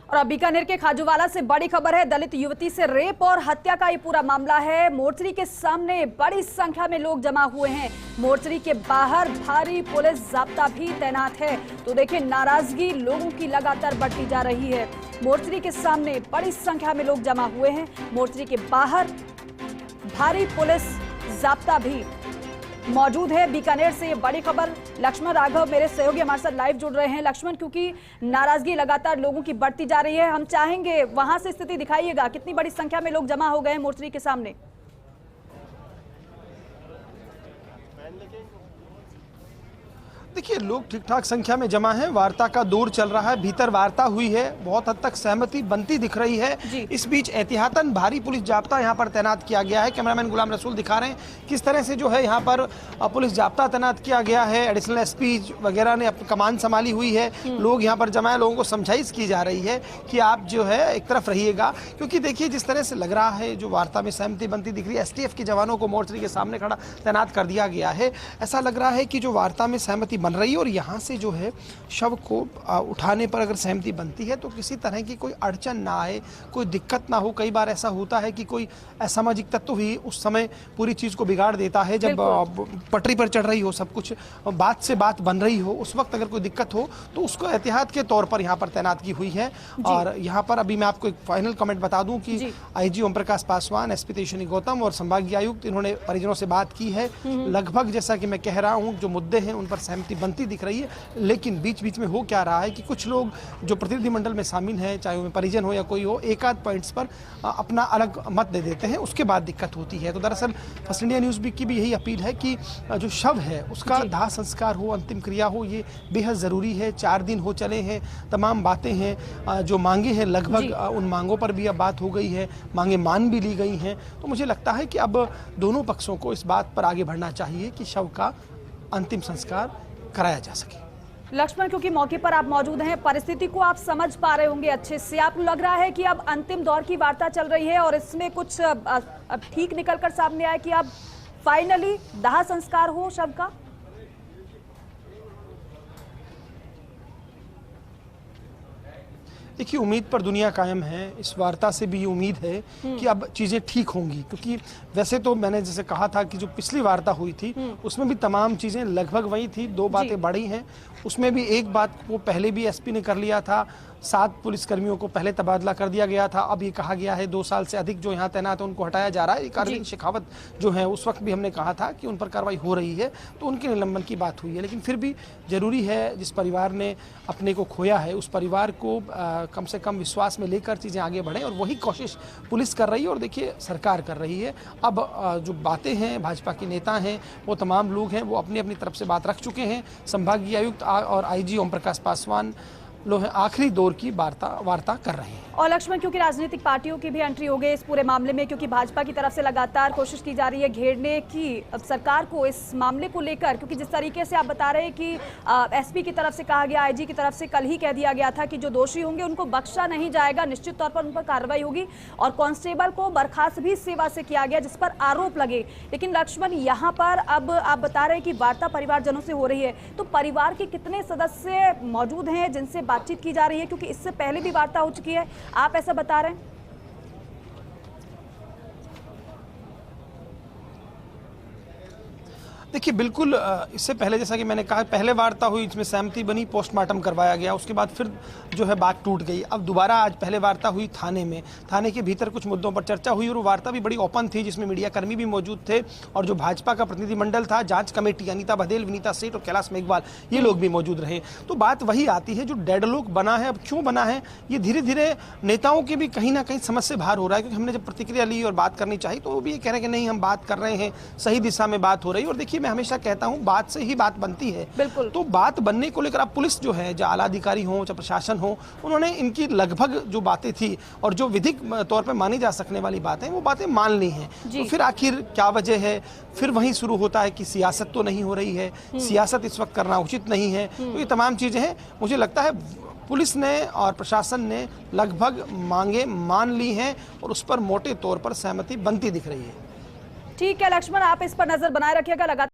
और अब बीकानेर के खाजूवाला से बड़ी खबर है। दलित युवती से रेप और हत्या का ये पूरा मामला है। मोर्चरी के सामने बड़ी संख्या में लोग जमा हुए हैं। मोर्चरी के बाहर भारी पुलिस जाब्ता भी तैनात है। तो देखिए, नाराजगी लोगों की लगातार बढ़ती जा रही है। मोर्चरी के सामने बड़ी संख्या में लोग जमा हुए हैं। मोर्चरी के बाहर भारी पुलिस जाब्ता भी मौजूद है। बीकानेर से ये बड़ी खबर। लक्ष्मण राघव मेरे सहयोगी हमारे साथ लाइव जुड़ रहे हैं। लक्ष्मण, क्योंकि नाराजगी लगातार लोगों की बढ़ती जा रही है, हम चाहेंगे वहां से स्थिति दिखाइएगा। कितनी बड़ी संख्या में लोग जमा हो गए हैं मोर्चरी के सामने? देखिए, लोग ठीक ठाक संख्या में जमा हैं। वार्ता का दौर चल रहा है। भीतर वार्ता हुई है, बहुत हद तक सहमति बनती दिख रही है। इस बीच एहतियातन भारी पुलिस जाब्ता यहां पर तैनात किया गया है। कैमरामैन गुलाम रसूल दिखा रहे हैं किस तरह से जो है यहां पर पुलिस जाब्ता तैनात किया गया है। एडिशनल एसपी वगैरह ने अपनी कमान संभाली हुई है। लोग यहां पर जमा है। लोगों को समझाइश की जा रही है कि आप जो है एक तरफ रहिएगा, क्योंकि देखिए जिस तरह से लग रहा है जो वार्ता में सहमति बनती दिख रही है। एसटीएफ के जवानों को मोर्चरी के सामने खड़ा तैनात कर दिया गया है। ऐसा लग रहा है कि जो वार्ता में सहमति बन रही है और यहाँ से जो है शव को उठाने पर अगर सहमति बनती है तो किसी तरह की कोई अड़चन ना आए, कोई दिक्कत ना हो। कई बार ऐसा होता है कि कोई असामाजिक तत्व भी उस समय पूरी चीज़ को बिगाड़ देता है। जब पटरी पर चढ़ रही हो, सब कुछ बात से बात बन रही हो, उस वक्त अगर कोई दिक्कत हो तो उसको एहतियात के तौर पर यहाँ पर तैनात की हुई है। और यहाँ पर अभी मैं आपको एक फाइनल कमेंट बता दूं कि आईजी ओम प्रकाश पासवान, एसपी तेजस्विनी गौतम और संभागीय आयुक्त, इन्होंने परिजनों से बात की है। लगभग जैसा कि मैं कह रहा हूँ, जो मुद्दे हैं उन पर सहमति बनती दिख रही है। लेकिन बीच बीच में हो क्या रहा है कि कुछ लोग जो प्रतिनिधिमंडल में शामिल हैं, चाहे वो परिजन हो या कोई हो, एक आध पॉइंट्स पर अपना अलग मत दे देते हैं। उसके बाद दिक्कत होती है। तो दरअसल फर्स्ट इंडिया न्यूज़ की भी यही अपील है कि जो शव है उसका दाह संस्कार हो, अंतिम क्रिया हो, ये बेहद ज़रूरी है। 4 दिन हो चले हैं, तमाम बातें हैं जो मांगे हैं, लगभग उन मांगों पर भी अब बात हो गई है, मांगे मान भी ली गई हैं। तो मुझे लगता है कि अब दोनों पक्षों को इस बात पर आगे बढ़ना चाहिए कि शव का अंतिम संस्कार कराया जा सके। लक्ष्मण, क्योंकि मौके पर आप मौजूद हैं, परिस्थिति को आप समझ पा रहे होंगे अच्छे से। आपको लग रहा है कि अब अंतिम दौर की वार्ता चल रही है और इसमें कुछ अब ठीक निकलकर सामने आया कि अब फाइनली दाह संस्कार हो शव का? देखिए, उम्मीद पर दुनिया कायम है। इस वार्ता से भी ये उम्मीद है कि अब चीज़ें ठीक होंगी, क्योंकि वैसे तो मैंने जैसे कहा था कि जो पिछली वार्ता हुई थी उसमें भी तमाम चीज़ें लगभग वही थी। 2 बातें बढ़ी हैं। उसमें भी एक बात को पहले भी एसपी ने कर लिया था। 7 पुलिसकर्मियों को पहले तबादला कर दिया गया था। अब ये कहा गया है 2 साल से अधिक जो यहाँ तैनात है उनको हटाया जा रहा है। अरविंद शेखावत जो है, उस वक्त भी हमने कहा था कि उन पर कार्रवाई हो रही है, तो उनके निलंबन की बात हुई है। लेकिन फिर भी जरूरी है, जिस परिवार ने अपने को खोया है उस परिवार को कम से कम विश्वास में लेकर चीज़ें आगे बढ़ें, और वही कोशिश पुलिस कर रही है और देखिए सरकार कर रही है। अब जो बातें हैं, भाजपा के नेता हैं, वो तमाम लोग हैं, वो अपनी अपनी तरफ से बात रख चुके हैं। संभागीय आयुक्त और आईजी ओम प्रकाश पासवान लोग आखिरी दौर की वार्ता कर रहे हैं। और लक्ष्मण, क्योंकि राजनीतिक पार्टियों की भी एंट्री हो गई इस पूरे मामले में, क्योंकि भाजपा की तरफ से लगातार कोशिश की जा रही है घेरने की अब सरकार को इस मामले को लेकर, क्योंकि जिस तरीके से आप बता रहे हैं कि एसपी की तरफ से कहा गया, आईजी की तरफ से कल ही कह दिया गया था कि जो दोषी होंगे उनको बख्शा नहीं जाएगा, निश्चित तौर पर उन पर कार्रवाई होगी, और कांस्टेबल को बर्खास्त भी सेवा से किया गया जिस पर आरोप लगे। लेकिन लक्ष्मण, यहाँ पर अब आप बता रहे हैं कि वार्ता परिवारजनों से हो रही है, तो परिवार के कितने सदस्य मौजूद हैं जिनसे बातचीत की जा रही है? क्योंकि इससे पहले भी वार्ता हो चुकी है, आप ऐसा बता रहे हैं। देखिए, बिल्कुल इससे पहले जैसा कि मैंने कहा, पहले वार्ता हुई, इसमें सहमति बनी, पोस्टमार्टम करवाया गया, उसके बाद फिर जो है बात टूट गई। अब दोबारा आज पहले वार्ता हुई थाने में। थाने के भीतर कुछ मुद्दों पर चर्चा हुई और वो वार्ता भी बड़ी ओपन थी, जिसमें मीडिया कर्मी भी मौजूद थे और जो भाजपा का प्रतिनिधिमंडल था, जांच कमेटी, अनीता बघेल, विनीता सेठ और कैलाश मेघवाल, ये लोग भी मौजूद रहे। तो बात वही आती है, जो डेडलॉक बना है, अब क्यों बना है, ये धीरे धीरे नेताओं के भी कहीं ना कहीं समझ से बाहर हो रहा है। क्योंकि हमने जब प्रतिक्रिया ली और बात करनी चाहिए तो वो भी ये कह रहे हैं कि नहीं, हम बात कर रहे हैं, सही दिशा में बात हो रही है। और देखिए, मैं हमेशा कहता हूं, बात से ही बात बनती है। बिल्कुल। तो बात बनने को लेकर अब पुलिस जो है, जो आला अधिकारी हो, चाहे प्रशासन हो, उन्होंने इनकी लगभग जो बातें थी और जो विधिक तौर पे मानी जा सकने वाली बातें, वो बातें मान ली हैं। तो फिर आखिर क्या वजह है? फिर वहीं शुरू होता है कि सियासत तो नहीं हो रही है, सियासत इस वक्त करना उचित नहीं है। तो ये तमाम चीजें हैं। मुझे लगता है पुलिस ने और प्रशासन ने लगभग मांगे मान ली हैं और उस पर मोटे तौर पर सहमति बनती दिख रही है। ठीक है लक्ष्मण, आप इस पर नजर बनाए रखिएगा। लगातार